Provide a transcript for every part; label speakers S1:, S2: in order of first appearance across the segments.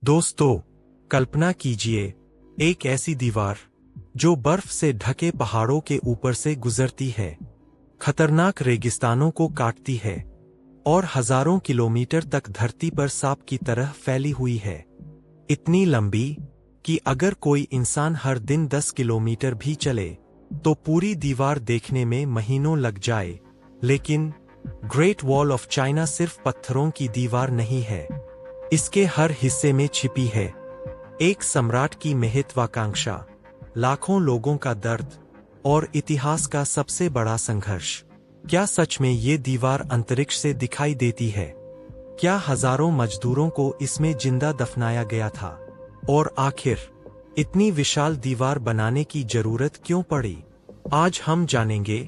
S1: दोस्तों, कल्पना कीजिए एक ऐसी दीवार जो बर्फ से ढके पहाड़ों के ऊपर से गुजरती है, खतरनाक रेगिस्तानों को काटती है और हजारों किलोमीटर तक धरती पर सांप की तरह फैली हुई है। इतनी लंबी कि अगर कोई इंसान हर दिन 10 किलोमीटर भी चले तो पूरी दीवार देखने में महीनों लग जाए। लेकिन ग्रेट वॉल ऑफ चाइना सिर्फ पत्थरों की दीवार नहीं है, इसके हर हिस्से में छिपी है एक सम्राट की महत्वाकांक्षा, लाखों लोगों का दर्द और इतिहास का सबसे बड़ा संघर्ष। क्या सच में ये दीवार अंतरिक्ष से दिखाई देती है? क्या हजारों मजदूरों को इसमें जिंदा दफनाया गया था? और आखिर इतनी विशाल दीवार बनाने की जरूरत क्यों पड़ी? आज हम जानेंगे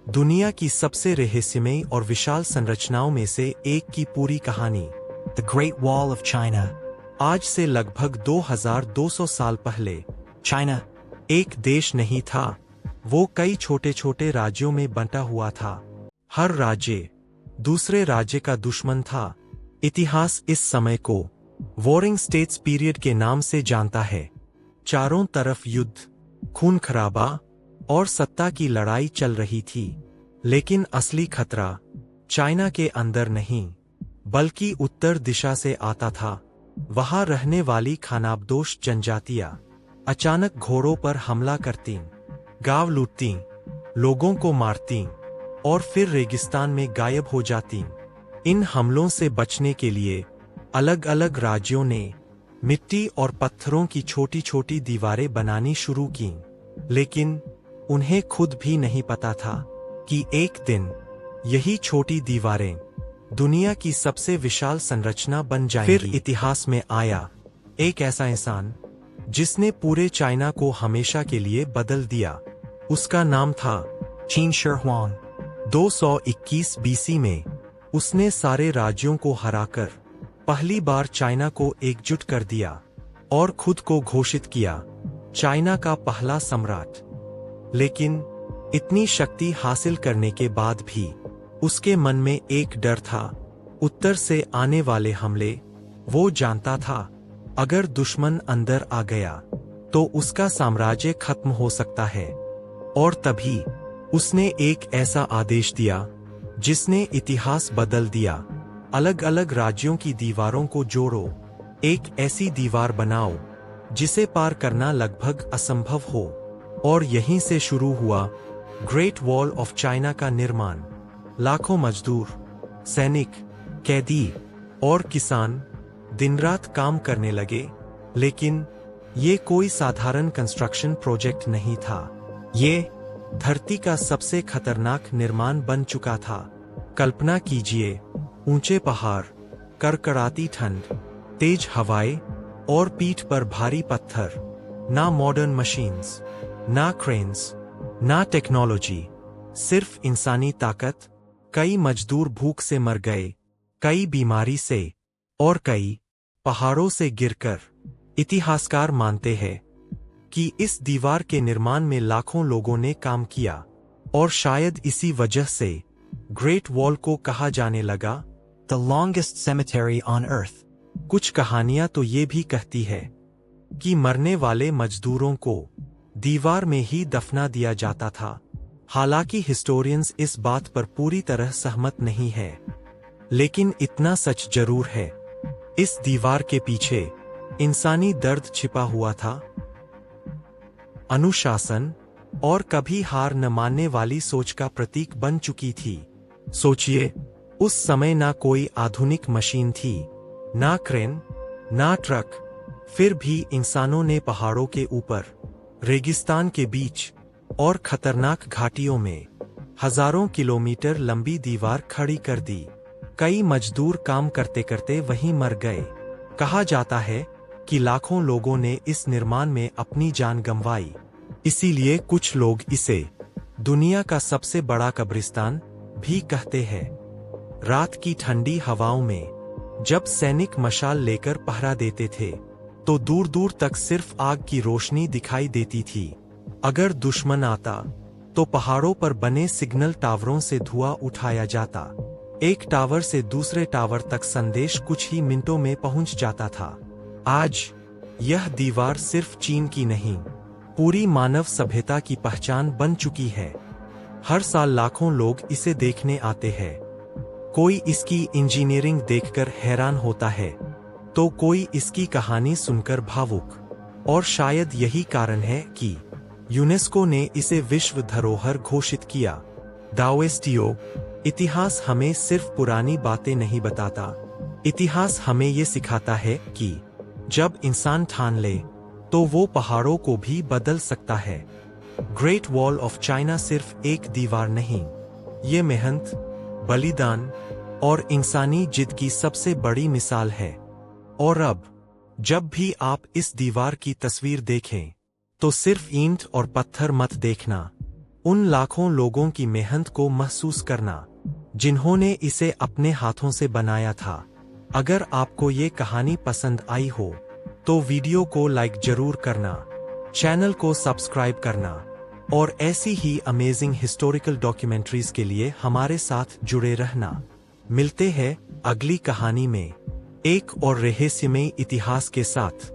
S1: दुनिया की सबसे रहस्यमयी और विशाल संरचनाओं में से एक की पूरी कहानी, the great wall of China. आज से लगभग 2200 साल पहले चाइना एक देश नहीं था, वो कई छोटे छोटे राज्यों में बंटा हुआ था। हर राज्य दूसरे राज्य का दुश्मन था। इतिहास इस समय को वॉरिंग स्टेट्स पीरियड के नाम से जानता है। चारों तरफ युद्ध, खून खराबा और सत्ता की लड़ाई चल रही थी। लेकिन असली खतरा चाइना के अंदर नहीं बल्कि उत्तर दिशा से आता था। वहां रहने वाली खानाबदोश जनजातियां अचानक घोड़ों पर हमला करतीं, गांव लूटतीं, लोगों को मारतीं और फिर रेगिस्तान में गायब हो जातीं। इन हमलों से बचने के लिए अलग अलग राज्यों ने मिट्टी और पत्थरों की छोटी छोटी दीवारें बनानी शुरू कीं। लेकिन उन्हें खुद भी नहीं पता था कि एक दिन यही छोटी दीवारें दुनिया की सबसे विशाल संरचना बन जाएंगी। फिर इतिहास में आया एक ऐसा इंसान जिसने पूरे चाइना को हमेशा के लिए बदल दिया। उसका नाम था चीन शी हुआंग। 221 बीसी में उसने सारे राज्यों को हराकर पहली बार चाइना को एकजुट कर दिया और खुद को घोषित किया चाइना का पहला सम्राट। लेकिन इतनी शक्ति हासिल करने के बाद भी उसके मन में एक डर था, उत्तर से आने वाले हमले। वो जानता था अगर दुश्मन अंदर आ गया तो उसका साम्राज्य खत्म हो सकता है। और तभी उसने एक ऐसा आदेश दिया जिसने इतिहास बदल दिया। अलग अलग राज्यों की दीवारों को जोड़ो, एक ऐसी दीवार बनाओ जिसे पार करना लगभग असंभव हो। और यहीं से शुरू हुआ ग्रेट वॉल ऑफ चाइना का निर्माण। लाखों मजदूर, सैनिक, कैदी और किसान दिन रात काम करने लगे। लेकिन ये कोई साधारण कंस्ट्रक्शन प्रोजेक्ट नहीं था, ये धरती का सबसे खतरनाक निर्माण बन चुका था। कल्पना कीजिए ऊंचे पहाड़, कड़कड़ाती ठंड, तेज हवाएं और पीठ पर भारी पत्थर। ना मॉडर्न मशीन्स, ना क्रेन्स, ना टेक्नोलॉजी, सिर्फ इंसानी ताकत। कई मजदूर भूख से मर गए, कई बीमारी से और कई पहाड़ों से गिरकर। इतिहासकार मानते हैं कि इस दीवार के निर्माण में लाखों लोगों ने काम किया और शायद इसी वजह से ग्रेट वॉल को कहा जाने लगा the longest cemetery on earth. कुछ कहानियां तो ये भी कहती है कि मरने वाले मजदूरों को दीवार में ही दफना दिया जाता था। हालांकि हिस्टोरियंस इस बात पर पूरी तरह सहमत नहीं है, लेकिन इतना सच जरूर है, इस दीवार के पीछे इंसानी दर्द छिपा हुआ था, अनुशासन और कभी हार न मानने वाली सोच का प्रतीक बन चुकी थी। सोचिए, उस समय ना कोई आधुनिक मशीन थी, ना क्रेन, ना ट्रक, फिर भी इंसानों ने पहाड़ों के ऊपर, रेगिस्तान के बीच और खतरनाक घाटियों में हजारों किलोमीटर लंबी दीवार खड़ी कर दी। कई मजदूर काम करते करते वहीं मर गए। कहा जाता है कि लाखों लोगों ने इस निर्माण में अपनी जान गंवाई। इसीलिए कुछ लोग इसे दुनिया का सबसे बड़ा कब्रिस्तान भी कहते हैं। रात की ठंडी हवाओं में जब सैनिक मशाल लेकर पहरा देते थे तो दूर दूर तक सिर्फ आग की रोशनी दिखाई देती थी। अगर दुश्मन आता तो पहाड़ों पर बने सिग्नल टावरों से धुआं उठाया जाता। एक टावर से दूसरे टावर तक संदेश कुछ ही मिनटों में पहुंच जाता था। आज यह दीवार सिर्फ चीन की नहीं, पूरी मानव सभ्यता की पहचान बन चुकी है। हर साल लाखों लोग इसे देखने आते हैं। कोई इसकी इंजीनियरिंग देखकर हैरान होता है, तो कोई इसकी कहानी सुनकर भावुक। और शायद यही कारण है कि यूनेस्को ने इसे विश्व धरोहर घोषित किया। दाओस्टियो, इतिहास हमें सिर्फ पुरानी बातें नहीं बताता, इतिहास हमें ये सिखाता है कि जब इंसान ठान ले तो वो पहाड़ों को भी बदल सकता है। ग्रेट वॉल ऑफ चाइना सिर्फ एक दीवार नहीं, ये मेहनत, बलिदान और इंसानी जिद की सबसे बड़ी मिसाल है। और अब जब भी आप इस दीवार की तस्वीर देखें, तो सिर्फ ईंट और पत्थर मत देखना, उन लाखों लोगों की मेहनत को महसूस करना जिन्होंने इसे अपने हाथों से बनाया था। अगर आपको ये कहानी पसंद आई हो तो वीडियो को लाइक जरूर करना, चैनल को सब्सक्राइब करना और ऐसी ही अमेजिंग हिस्टोरिकल डॉक्यूमेंट्रीज के लिए हमारे साथ जुड़े रहना। मिलते हैं अगली कहानी में एक और रहस्यमय इतिहास के साथ।